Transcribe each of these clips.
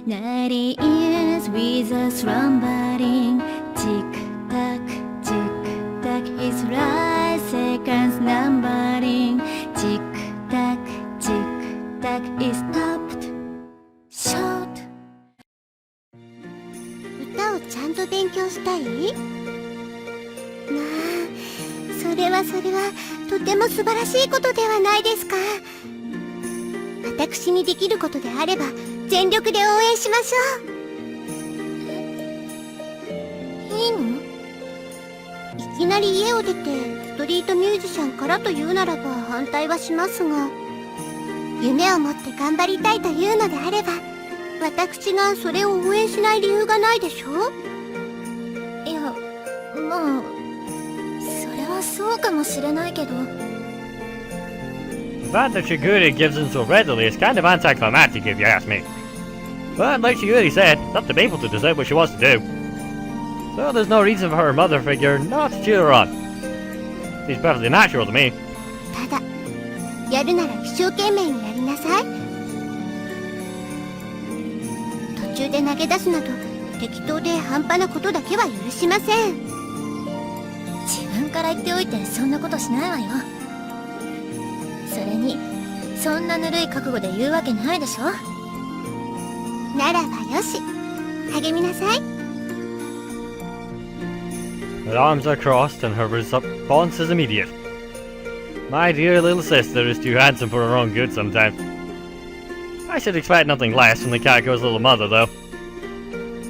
Night ends with a slumbering tick-tock, tick-tock. His right seconds numbering tick-tock, tick-tock. Is stopped short. 歌をちゃんと勉強したい？まあ、それはとても素晴らしいことではないですか。私にできることであれば全力で応援しましょう。いいの？いきなり家を出てストリートミュージシャンからというならば反対はしますが、夢を持って頑張りたいというのであれば、私がそれを応援しない理由がないでしょ？いや、まあ、それはそうかもしれないけど。The fact that Shigure gives in so readily is kind of anticlimactic if you ask me. But like Shigure said, it's up to Maple to decide what she wants to do. So there's no reason for her mother figure not to cheer her on. Seems perfectly natural to me. ただ、やるなら一生懸命にやりなさい。途中で投げ出すなど適当で半端なことだけは許しません。自分から言っておいてそんなことしないわよ。それにそんなぬるい覚悟で言うわけないでしょ。ならばよし、励みなさい。 Her arms are crossed and her response is immediate. My dear little sister is too handsome for her own good sometimes. I should expect nothing less from the cat girl's little mother, though.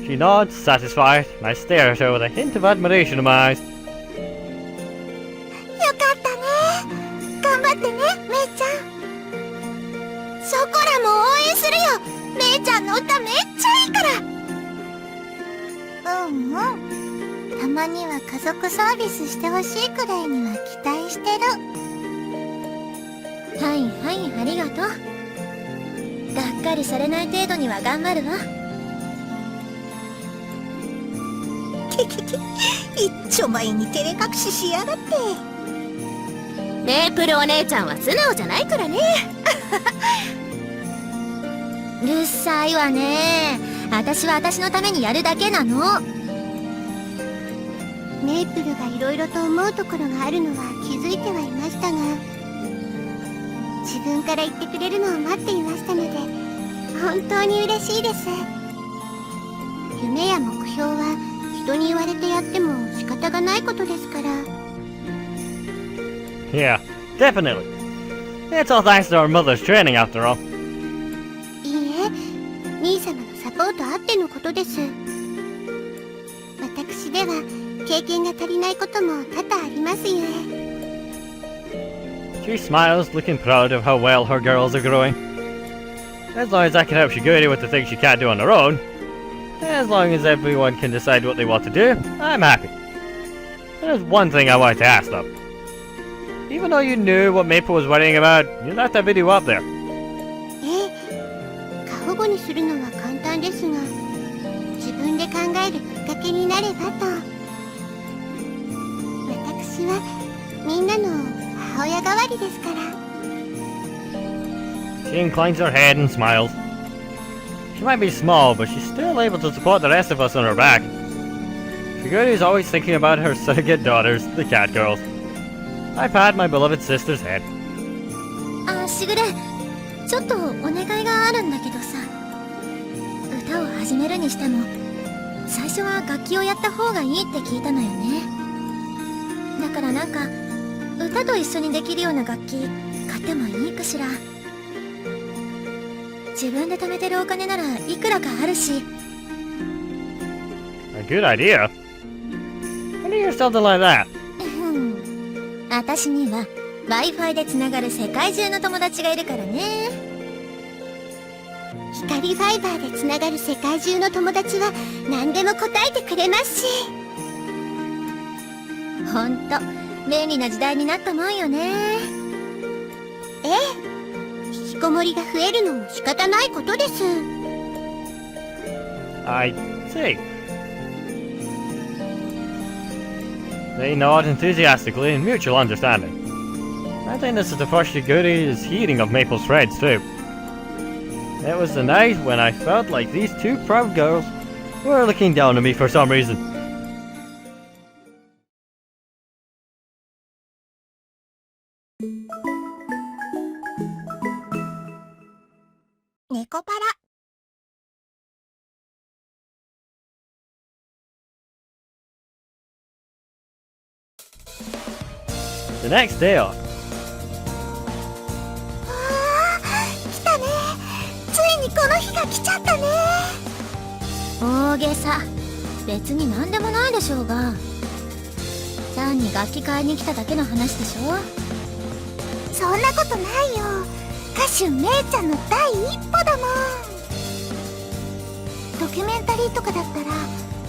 She nods, satisfied, and I stare at her with a hint of admiration in my eyes. よかったね。頑張ってね、めいちゃん。ショコラも応援するよ。めいちゃんの歌めっちゃいいから。うんうん。たまには家族サービスしてほしいくらいには期待してる。はいはい、ありがとう。がっかりされない程度には頑張るわ。一丁前に照れ隠ししやがって。メープルお姉ちゃんは素直じゃないからね。うるさいわね。私は私のためにやるだけなの。メープルがいろいろと思うところがあるのは気づいてはいましたが、自分から言ってくれるのを待っていましたので本当に嬉しいです。夢や目標は人に言われてやっても仕方がないことですから。 Yeah, definitely. It's all thanks to our mother's training after all. いいえ、兄様のサポートあってのことです。私では経験が足りないことも多々ありますゆえ。 She smiles, looking proud of how well her girls are growing. As long as I can help Shigure with the things she can't do on her own, as long as everyone can decide what they want to do, I'm happy. There's one thing I wanted to ask though. Even though you knew what Maple was worrying about, you left that video up there. 過保護にするのは簡単ですが、自分で考えるきっかけになればと。私はみんなの母親代わりですから。 She inclines her head and smiles. She might be small, but she's still able to support the rest of us on her back. Shigure is always thinking about her surrogate daughters, the cat girls. I pat my beloved sister's head. あ、しぐれ、ちょっとお願いがあるんだけどさ。歌を始めるにしても最初は楽器をやった方がいいって聞いたのよね。だからなんか歌と一緒にできるような楽器買ってもいいかしら。自分で貯めてるお金ならいくらかあるし。 A good idea. How do you hear something like that? 私には Wi-Fi でつながる世界中の友達がいるからね。光ファイバーでつながる世界中の友達は何でも答えてくれますし。ほんと便利な時代になったもんよね。ええ、引きこもりが増えるのも仕方ないことです。 I see. They nod enthusiastically in mutual understanding. I think this is the first Shigure is hearing of Maple's threads too. It was the night when I felt like these two proud girls were looking down on me for some reason. ネコパラ。The next day off, 来たね。ついにこの日が来ちゃったね。大げさ。別に何でもないでしょうが。単に楽器買いに来ただけの話でしょ。そんなことないよ。歌手めいちゃんの第一歩だもん。ドキュメンタリーとかだったら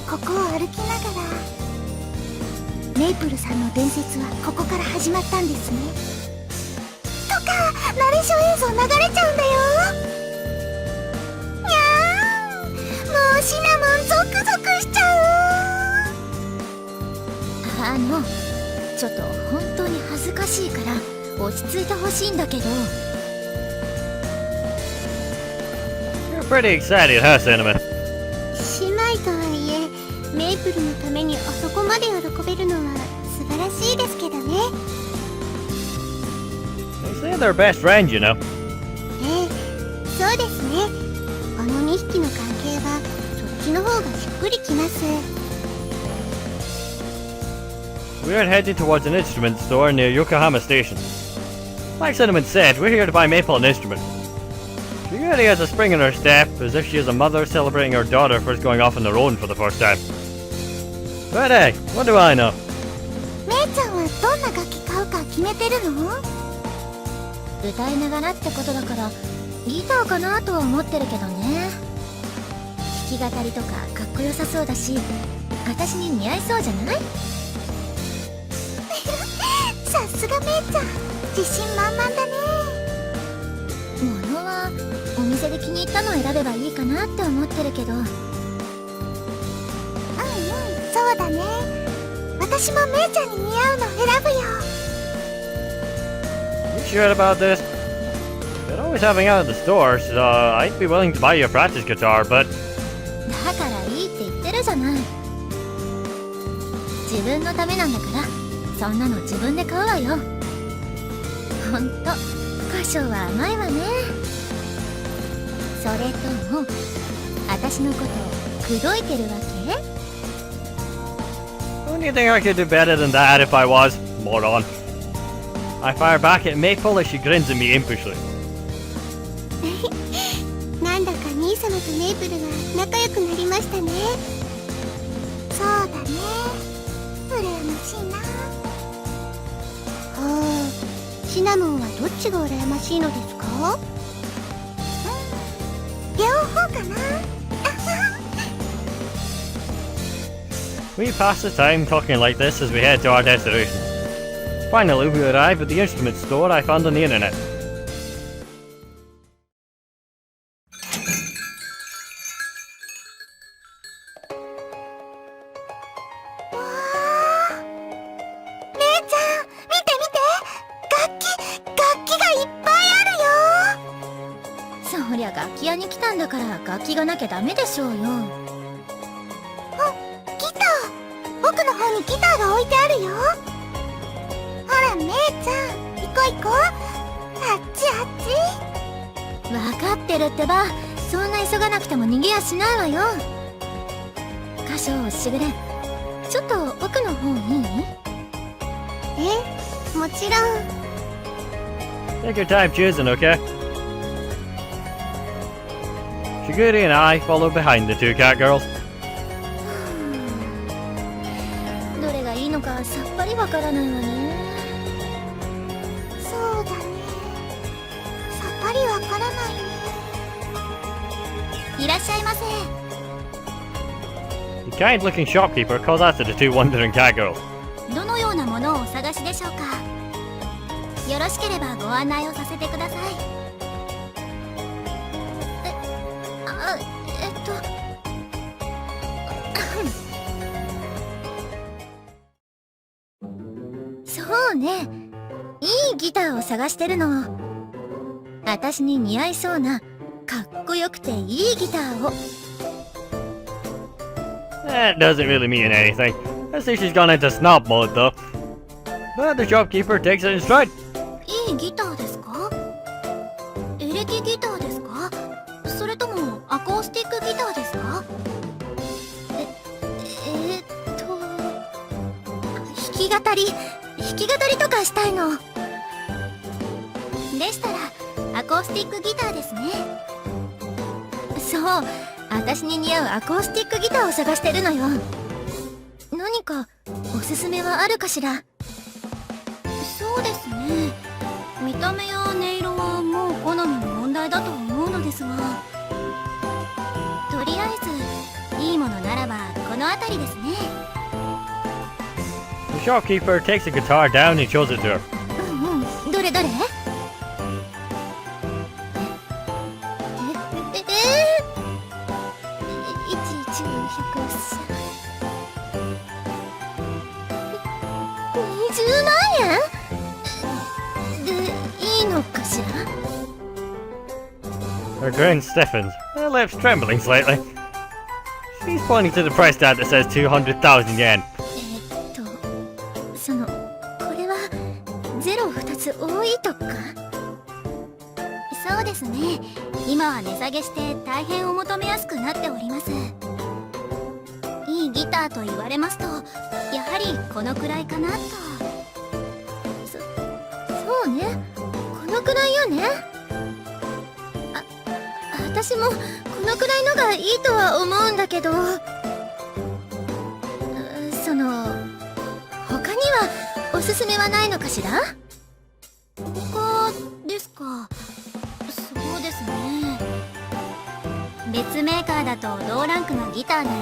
ここを歩きながら、メイプルさんの伝説はここから始まったんですねとか、ナレーション映像流れちゃうんだよ。にゃーん、もうシナモンゾクゾクしちゃう。ちょっと本当に恥ずかしいから落ち着いてほしいんだけど。you're pretty excited, huh, Cinnamon? 姉妹とはいえ、メイプルのためにあそこまで喜べるのは素晴らしいですけどね。They say they're best friends, you know. ええ、そうですね。あの2匹の関係はそっちの方がしっくりきます。 We're heading towards an instrument store near Yokohama Station. Like Cinnamon said, we're here to buy Maple an instrument. She really has a spring in her step, as if she is a mother celebrating her daughter first going off on their own for the first time. But hey, what do I know? めいちゃんはどんな楽器買うか決めてるの？歌いながらってことだからギターかなとは思ってるけどね。弾き語りとかかっこよさそうだし、私に似合いそうじゃない？さすがめいちゃん、自信満々だね。物はお店で気に入ったのを選べばいいかなって思ってるけど。そうだね。私もめいちゃんに似合うの選ぶよ。 You sure about this? They're always having out at the store, so I'd be willing to buy you a practice guitar, but だからいいって言ってるじゃない。自分のためなんだから、そんなの自分で買うわよ。ほんと歌唱は甘いわね。それとも私のことを口説いてるわけ？ don't you think I could do better than that if I was? Moron. I fire back at Maple as she grins at me impishly. なんだか兄様とメイプルが仲良くなりましたね。そうだね、羨ましいな。シナモンはどっちが羨ましいのですか？両方かな。 We pass the time talking like this as we head to our destination. Finally, we arrive at the instrument store I found on the internet. わー、姉ちゃん見て見て、楽器がいっぱいあるよ。そりゃ楽器屋に来たんだから楽器がなきゃダメでしょうよ。ギター、奥の方にギターが置いてあるよ。ほら姉ちゃん、行こう行こう。あっちあっち。分かってるってば。そんな急がなくても逃げやしないわよ。歌唱しぐれ、ちょっと奥の方いい？え、もちろん。 Take your time choosing, okay? Shigure and I follow behind the two cat girls. どれがいいのかさっぱりわからないわね。そうだね、さっぱりわからないね。いらっしゃいませ。 The kind-looking shopkeeper calls out to the two wondering cat girls. どのようなものをお探しでしょうか？よろしければご案内をさせてください。そうね、いいギターを探してるの。私に似合いそうなかっこよくていいギターを。 That doesn't really mean anything. I see she's gone into snob mode though. But the shopkeeper takes it in stride. いいギターですか？エレキギターですか？それともアコースティックギターですか？弾き語りとかしたいの。でしたらアコースティックギターですね。そう、私に似合うアコースティックギターを探してるのよ。何かおすすめはあるかしら？そうですね、見た目や音色はもう好みの問題だと思うのですが、とりあえずいいものならばこの辺りですね。 The shopkeeper takes the guitar down and shows it to her. どれどれ？20万円？でいいのかしら？ Her grin stiffens, her lips trembling slightly. She's pointing to the price tag that says 200,000 yen. そのこれはゼロ2つ多いとか？そうですね、今は値下げして大変お求めやすくなっております。いいギターと言われますとやはりこのくらいかなと。そうね、このくらいよね。私もこのくらいのがいいとは思うんだけど、その他にはおすすめはないのかしら？他ですか？そうですね、別メーカーだと同ランクのギターなら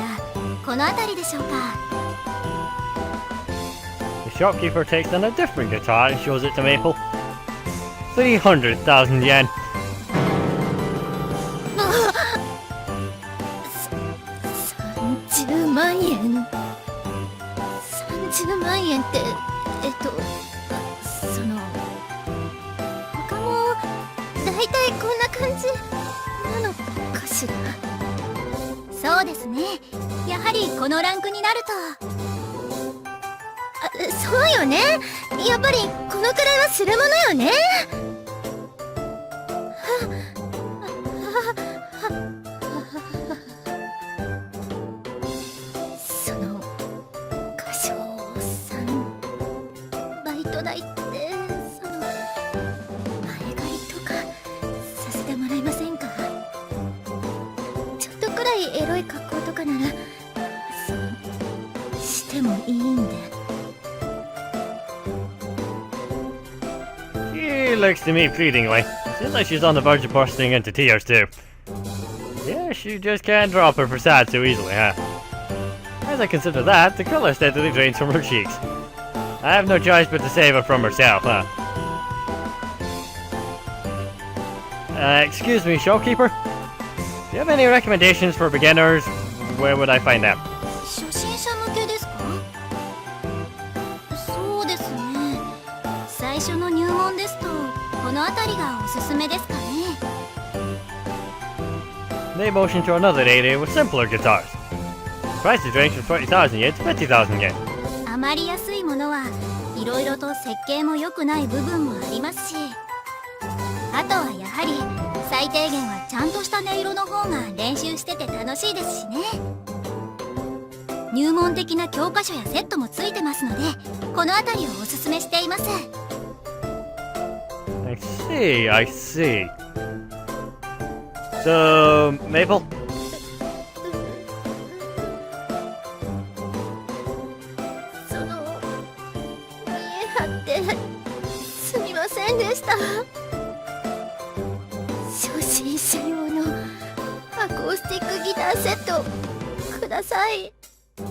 この辺りでしょうか。 The shopkeeper takes down a different guitar and shows it to Maple. 300,000 yen. 30万円。30万円ってその他もだいたいこんな感じなのかしら？そうですね、やはりこのランクになると。そうよね、やっぱりこのくらいはするものよね。その歌唱さん、バイト代ってその前借りとかさせてもらえませんか？ちょっとくらいエロい格好とかならしてもいいんで。She looks to me pleadingly. Seems like she's on the verge of bursting into tears too. Yeah, she just can't drop her facade so easily, huh? As I consider that, the colour steadily drains from her cheeks. I have no choice but to save her from herself, huh? Excuse me, shopkeeper? Do you have any recommendations for beginners? Where would I find them? 初心者向けですか？そうですね、最初の入門ですとこの辺りがおすすめですかね。 They motion to another area with simpler guitars. Prices range from 20,000 yen to 50,000 yen. あまり安いものはいろいろと設計も良くない部分もありますし、あとはやはり最低限はちゃんとした音色の方が練習してて楽しいですしね。入門的な教科書やセットもついてますのでこの辺りをおすすめしています。 I see. So, Maple? その見え張ってすみませんでした。初心者用のアコースティックギターセットください。は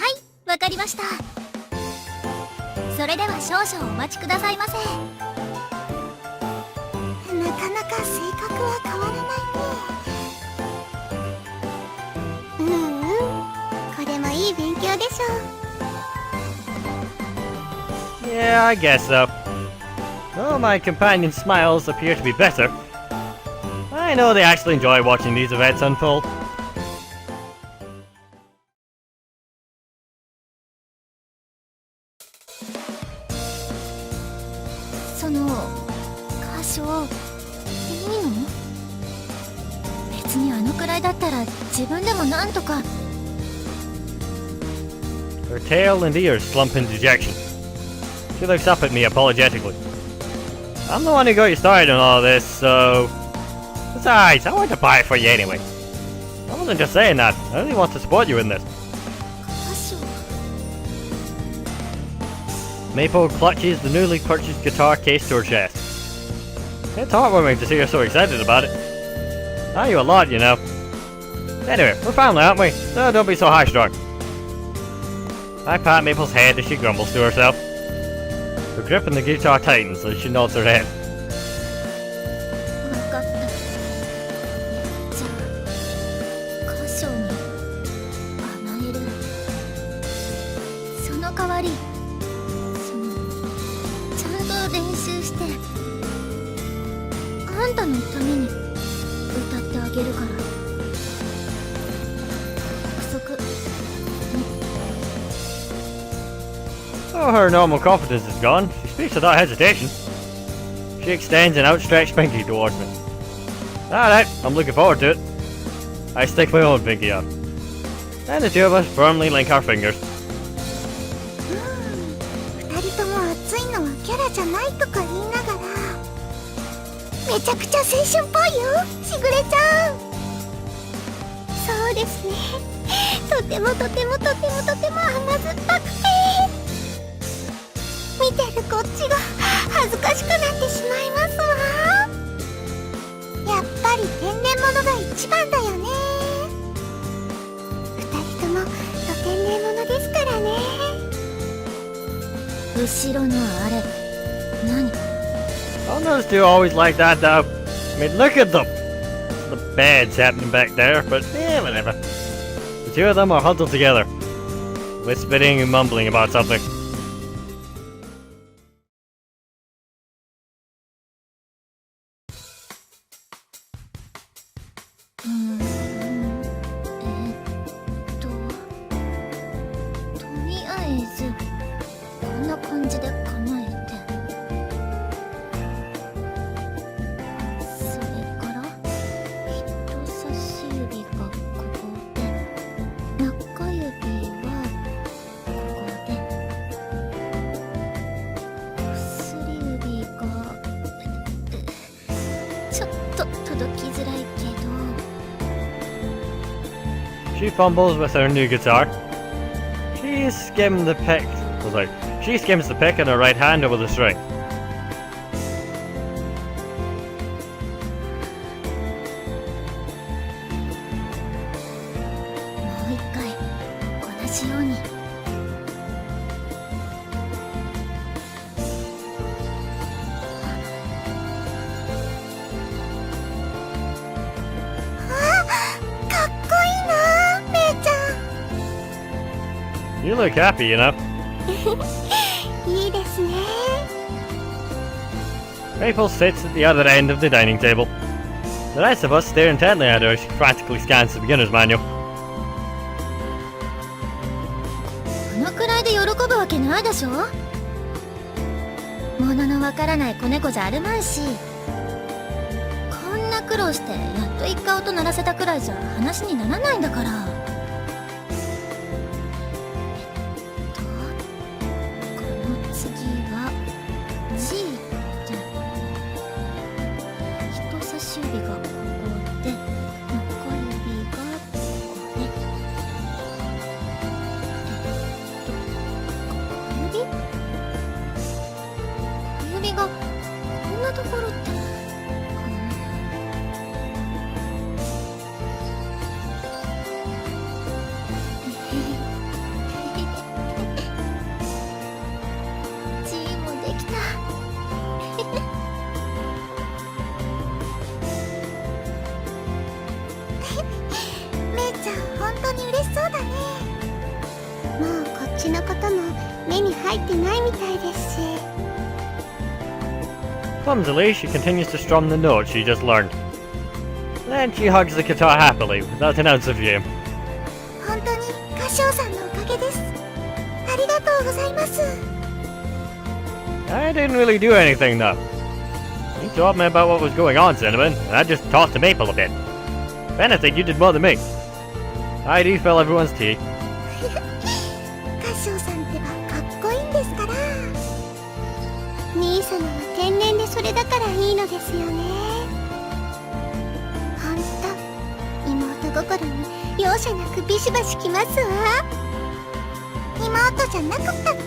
い、わかりました。それでは少々お待ちくださいませ。なかなか性格は変わらないね。これもいい勉強でしょう。 Yeah, I guess so. Though my companion's smiles appear to be better, I I know they actually enjoy watching these events unfold. その歌唱いいの？別にあのくらいだったら自分でもなんとか。 Her tail and ears slump in dejection. She looks up at me apologetically. I'm the one who got you started on all this, so... Besides, I want to buy it for you anyway. I wasn't just saying that, I really want to support you in this. 歌唱。 Maple clutches the newly purchased guitar case to her chest. It's heartwarming to see her so excited about it. I you a lot, you know. Anyway, we're family, aren't we? So don't be so high-strung. I pat Maple's head as she grumbles to herself. Her grip on the guitar tightens as she nods her head. わかった。じゃあ歌唱に甘える。その代わりちゃんと練習してあんたのために歌ってあげるから。約束。 Oh, her normal confidence is gone. She speaks without hesitation. She extends an outstretched pinky towards me. Alright, I'm looking forward to it. I stick my own pinky up. And the two of us firmly link our fingers. 二人とも熱いのはキャラじゃないとか言いながらめちゃくちゃ青春っぽいよ、しぐれちゃん。そうですね、とてもとてもとてもとても甘酸っぱくて見てるこっちが恥ずかしくなってしまいますわ。やっぱり天然物が一番だよね。二人ともと天然物ですからね。後ろのあれ何？ Oh, those two always like that though. I mean, look at them. The bad's happening back there, but whatever. The two of them are huddled together, whispering and mumbling about something. とりあえずこんな感じで構えて、それから人差し指がここで、中指はここで、薬指がちょっと届きづらいけど。 She fumbles with her new guitar. She skims the pick. She skims the pick in her right hand over the string. もう一回同じように。かっこいいな、めいちゃ You look happy, you know. ん。いいですね。 Maple sits at the other end of the dining table. The rest of us stare intently at her as she frantically scans the beginner's manual. このくらいで喜ぶわけないでしょ。物のわからない子猫じゃあるまいし、こんな苦労してやっと一回音鳴らせたくらいじゃ話にならないんだから。この次は G で、人差し指がここで、中指がここで、小指がこんなところって、G もできた。めいちゃん本当に嬉しそうだね。もうこっちのことも目に入ってないみたいですし。 Clumsily, she continues to strum the note she just learned. Then she hugs the guitar happily, without an ounce of shame. 本当に歌唱さんのおかげです。ありがとうございます。 I didn't really do anything though. You told me about what was going on, Cinnamon, and I just talked to Maple a bit. If anything, you did more than me. I refill everyone's tea. 歌唱さんってばかっこいいんですから。兄様は天然でそれだからいいのですよね。ほんと妹心に容赦なくビシバシ来ますわ。妹じゃなくったって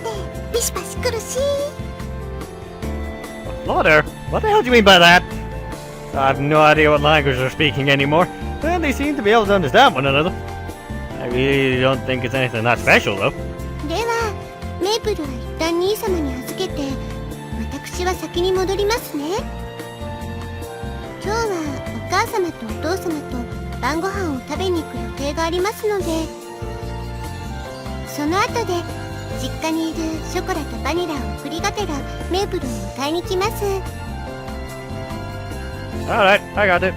ビシバシ来るし。Lauder? What the hell do you mean by that? I have no idea what language they're speaking anymore, and they seem to be able to understand one another. I really don't think it's anything that special, though. ではメープルは一旦兄様に預けて私は先に戻りますね。今日はお母様とお父様と晩ご飯を食べに行く予定がありますので、その後で実家にいるショコラとバニラを送りがてらメープルを迎えに来ます。 Alright, I got it.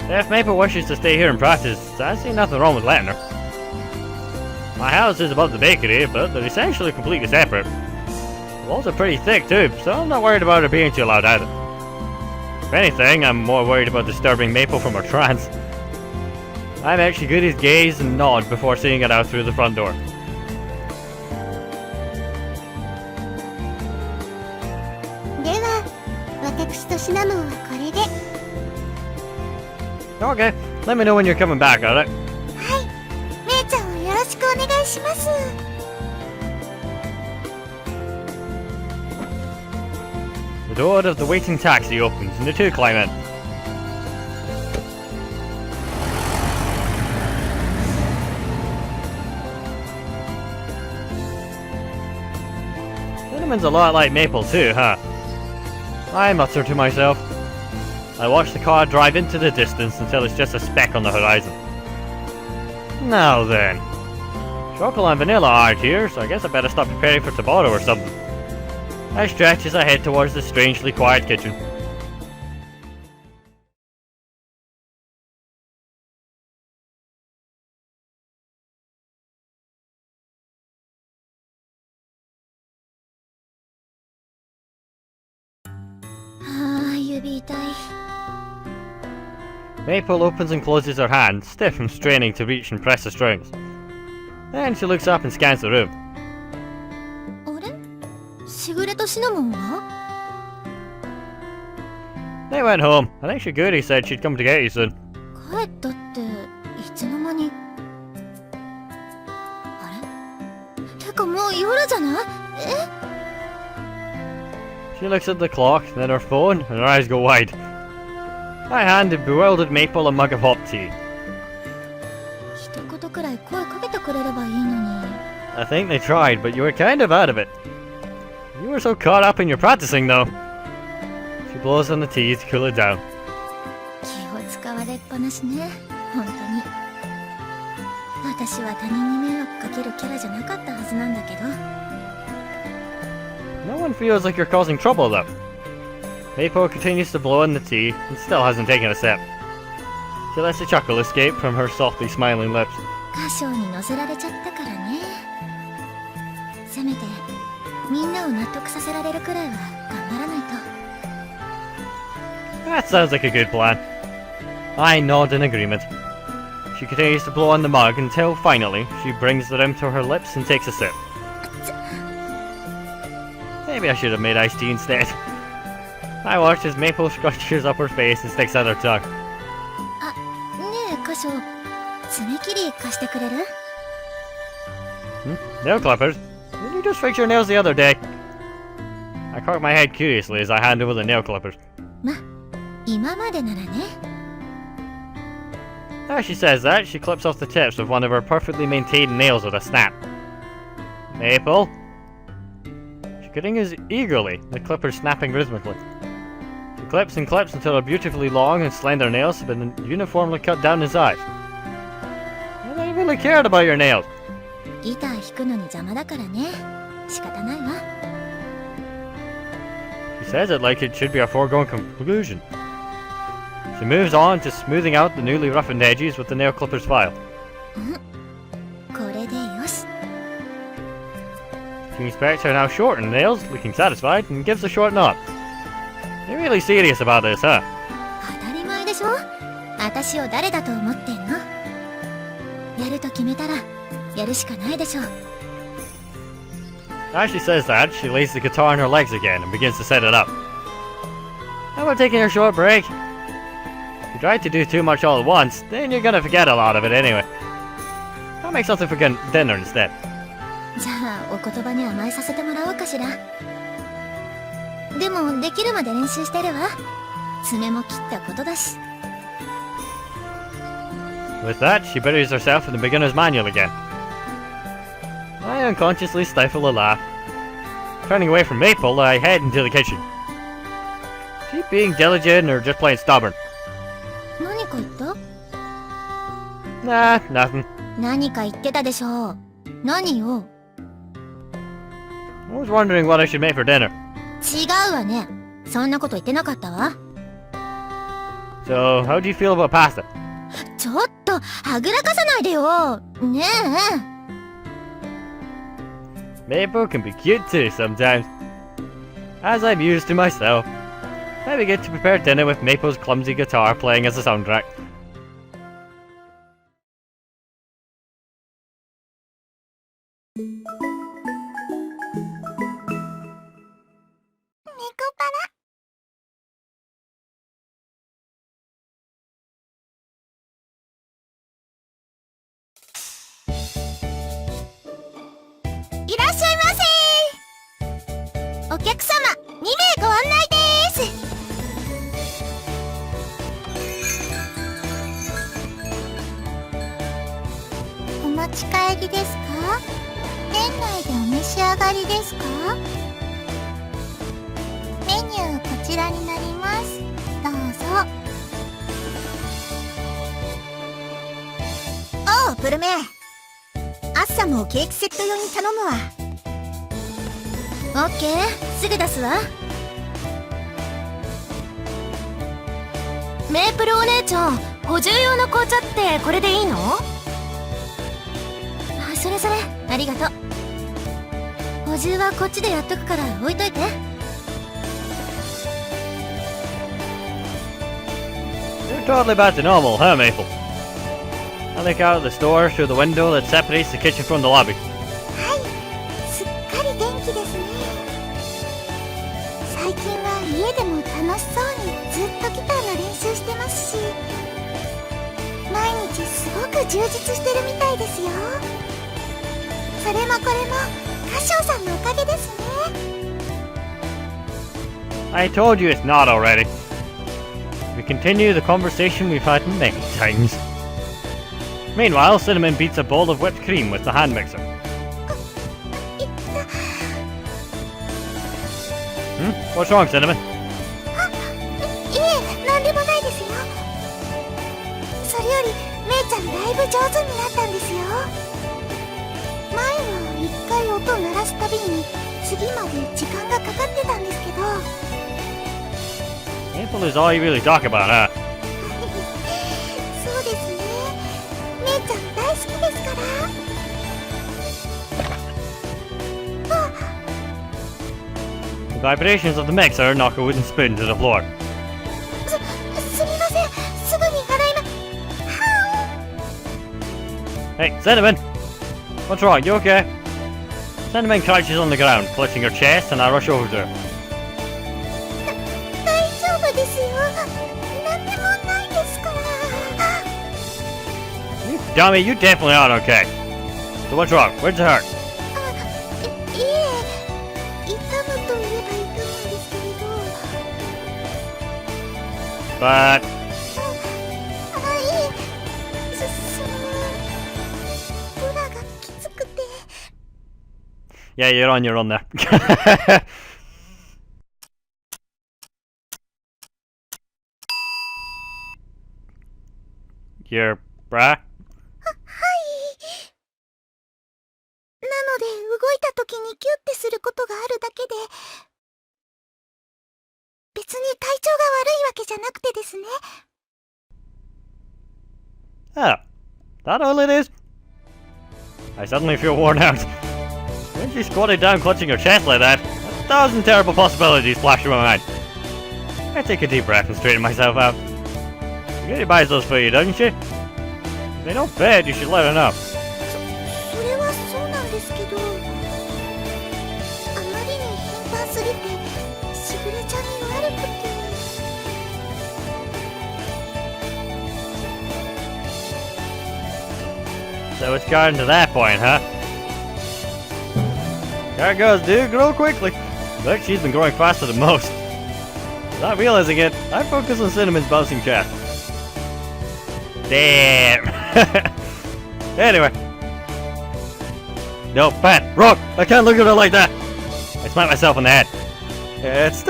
If Maple wishes to stay here and practice, I see nothing wrong with letting her. My house is above the bakery, but they're essentially completely separate. The walls are pretty thick too, so I'm not worried about her being too loud either. If anything, I'm more worried about disturbing Maple from her trance. I make Shigure's gaze and nod before seeing it out through the front door. では私とシナモンはこれで。 Okay, let me know when you're coming back, alright? はい、姉ちゃんをよろしくお願いします。 The door of the waiting taxi opens and the two climb in. Cinnamon's a lot like Maple too, huh? I mutter to myself. I watch the car drive into the distance until it's just a speck on the horizon. Now then. Chocolate and vanilla aren't here, so I guess I better start preparing for tomorrow or something. I stretch as I head towards the strangely quiet kitchen. Maple opens and closes her hand, stiff from straining to reach and press the strings. Then she looks up and scans the room. あれ？しぐれとシナモンは？ They went home. I think Shigure said she'd come to get you soon. 帰ったっていつの間に？あれ？てかもう夜じゃない？え？ She looks at the clock, then her phone, and her eyes go wide. I handed bewildered Maple a mug of hot tea. 一言くらい声かけてくれればいいのに。 I think they tried, but you were kind of out of it. You were so caught up in your practicing, though. She blows on the tea to cool it down. 気を使われっぱなしね、本当に。私は他人に迷惑かけるキャラじゃなかったはずなんだけど。 No one feels like you're causing trouble, though. Maple continues to blow on the tea and still hasn't taken a sip. She lets a chuckle escape from her softly smiling lips. 歌唱に乗せられちゃったからね。せめてみんなを納得させられるくらいは頑張らないと。 That sounds like a good plan. I nod in agreement. She continues to blow on the mug until, finally, she brings the rim to her lips and takes a sip. Maybe I should have made iced tea instead. I watch as Maple scrunches up her face and sticks out her tongue. あ、ねえ歌唱、爪切り貸してくれる？ Nail clippers? Didn't you just fix your nails the other day? I cock my head curiously as I hand over the nail clippers. ま、今までならね。 As she says that, she clips off the tips of one of her perfectly maintained nails with a snap. Maple? She continues eagerly, the clippers snapping rhythmically. She clips and clips until her beautifully long and slender nails have been uniformly cut down in size. I thought you really cared about your nails. ギター弾くのに邪魔だからね。仕方ないわ。 She says it like it should be a foregone conclusion. She moves on to smoothing out the newly roughened edges with the nail clipper's file. これでよし。 She inspects her now shortened nails, looking satisfied, and gives a short nod. You're really serious about this, huh? 当たり前でしょ。私を誰だと思ってんの。やると決めたらやるしかないでしょ。 As she says that, she lays the guitar on her legs again and begins to set it up. How about taking a short break? If you try to do too much all at once, then you're gonna forget a lot of it anyway. I'll make something for dinner instead. じゃあお言葉に甘えさせてもらおうかしら。でもできるまで練習してるわ。爪も切ったことだし。 With that, she buries herself in the beginner's manual again. I unconsciously stifle a laugh. Turning away from Maple, I head into the kitchen. Is she being diligent or just plain stubborn? 何か言った？ Nah, nothing. 何か言ってたでしょう。何よ。 I was wondering what I should make for dinner. 違うわね。そんなこと言ってなかったわ。 So, how do you feel about pasta? ちょっとはぐらかさないでよ。ねえ。 Maple can be cute too sometimes. As I'm used to myself, I begin to prepare dinner with Maple's clumsy guitar playing as a soundtrack. いらっしゃいませ。お客様2名ご案内です。お持ち帰りですか？店内でお召し上がりですか？メニューこちらになります。どうぞ。おうプルメ、アッサムをケーキセット用に頼むわ。オッケー、すぐ出すわ。メープルお姉ちゃん、補充用の紅茶ってこれでいいの？あ、それそれ、ありがとう。補充はこっちでやっとくから置いといて。 You're totally back to normal, huh, Maple? I look out at the store through the window that separates the kitchen from the lobby. はい、すっかり元気ですね。最近は家でも楽しそうにずっとギターの練習してますし、毎日すごく充実してるみたいですよ。それもこれも歌唱さんのおかげですね。 I told you it's not already. We continue the conversation we've had many times. Meanwhile, Cinnamon beats a bowl of whipped cream with the hand mixer. What's wrong, Cinnamon? いえ、なんでもないですよ。それよりめいちゃんだいぶ上手になったんですよ。前は一回音を鳴らすたびに次まで時間がかかってたんですけど。 Maple is all you really talk about, huh? そうですね。めいちゃん大好きですから。 The vibrations of the mixer knock a wooden spoon to the floor. すみません。すぐに洗いま。Hey, Cinnamon! What's wrong? You okay? Cinnamon crouches on the ground, clutching her chest, and I rush over to her. 大丈夫ですよ。なんでもないですから。 You dummy, you definitely aren't okay. So what's wrong? Where's it hurt? いえ、痛むといえば痛むんですけれど。 But ブラがきつくて。 yeah, you're on your own there. Your bra? なので動いた時にキュッてすることがあるだけで、別に体調が悪いわけじゃなくてですね。Ah, that all it is? I suddenly feel worn out. When she squatted down clutching her chest like that, 1,000 terrible possibilities flashed through my mind. I take a deep breath and straighten myself out. Shigure buys those for you, doesn't she? If they don't fit, you should let her know. それはそうなんですけど、あまりに頻繁すぎてしぐれちゃんに悪くて。 So it's gotten to that point, huh? Cargos do grow quickly, but she's been growing faster than most. Without realizing it, I focus on Cinnamon's bouncing chest. Damn! Anyway. No, Pat, Rock, I can't look at her like that! I smack myself on the head. It's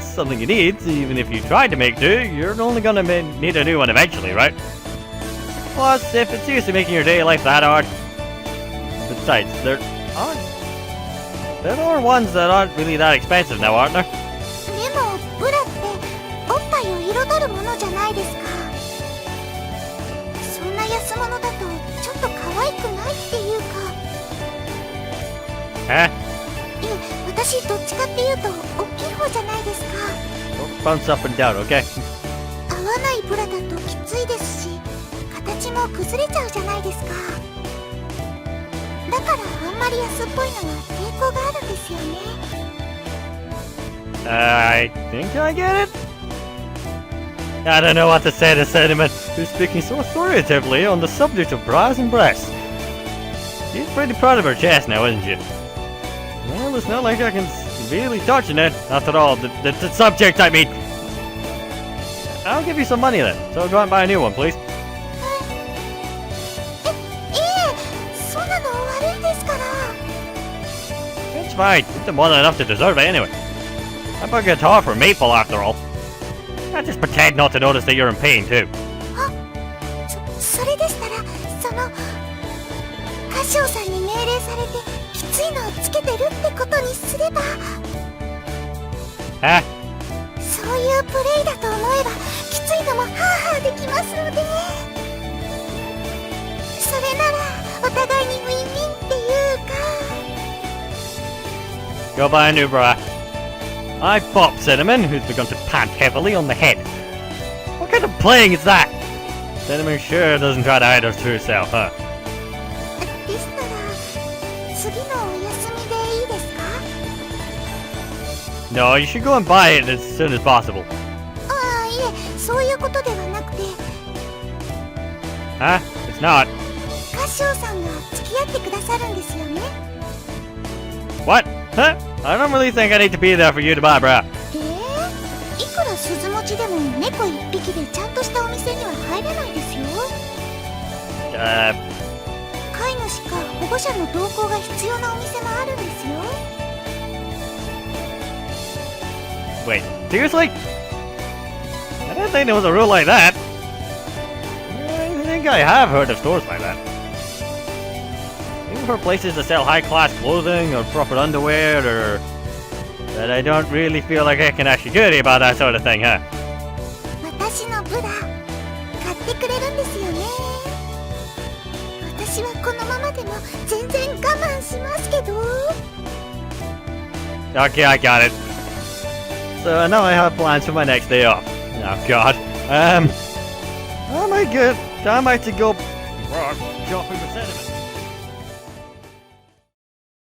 something you need. Even if you tried to make do, you're only gonna need a new one eventually, right? Plus, if it's used to making your daily life that hard. Besides, there are ones that aren't really that expensive now, aren't there? でもブラっておっぱいを彩るものじゃないですか。そんな安物だとちょっと可愛くないっていうか。Huh? いえ、私どっちかっていうと大きい方じゃないですか。 Don't bounce up and down, okay? 合わないブラだときついですし、形も崩れちゃうじゃないですか。だからあんまり安っぽいのは抵抗があるんですよね。 I think I get it. I don't know what to say to Cinnamon, who's speaking so authoritatively on the subject of bras and breasts. She's pretty proud of her chest now, isn't she? Well, it's not like I can really touch it. After all, the subject, I mean. I'll give you some money then, so go out and buy a new one, please. そんなの悪いですから。 It's fine. You've done more than enough to deserve it anyway. I bought a guitar for Maple after all. I just pretend not to notice that you're in pain too. それでしたら、その歌唱さんに命令されてきついのをつけてるってことにすれば。 Huh? そういうプレイだと思えばきついのもハーハーできますので、それならお互いにウィンウィンっていうか。 Go buy a new bra. I bought Cinnamon, who's begun to pant heavily on the head. What kind of playing is that? Cinnamon sure doesn't try to hide her true self, huh? でしたら次のお休みでいいですか？ No, you should go and buy it as soon as possible. ああ、いえ、そういうことではなくて、 Huh? It's not. 歌唱さんが付き合ってくださるんですよね。 What? Huh? I don't really think I need to be there for you to buy a bra. いくら鈴持ちでも猫一匹でちゃんとしたお店には入れないですよ。飼い主か保護者の同行が必要なお店もあるんですよ。 Wait, seriously? I didn't think there was a rule like that. I think I have heard of stores like that. Even for places that sell high-class clothing or proper underwear or... But I don't really feel like I can ask Shigure about that sort of thing, huh? 私のブラ買ってくれるんですよね。私はこのままでも全然我慢しますけど。 Okay, I got it. So now I have plans for my next day off. Oh god. I might to go shopping with Cinnamon.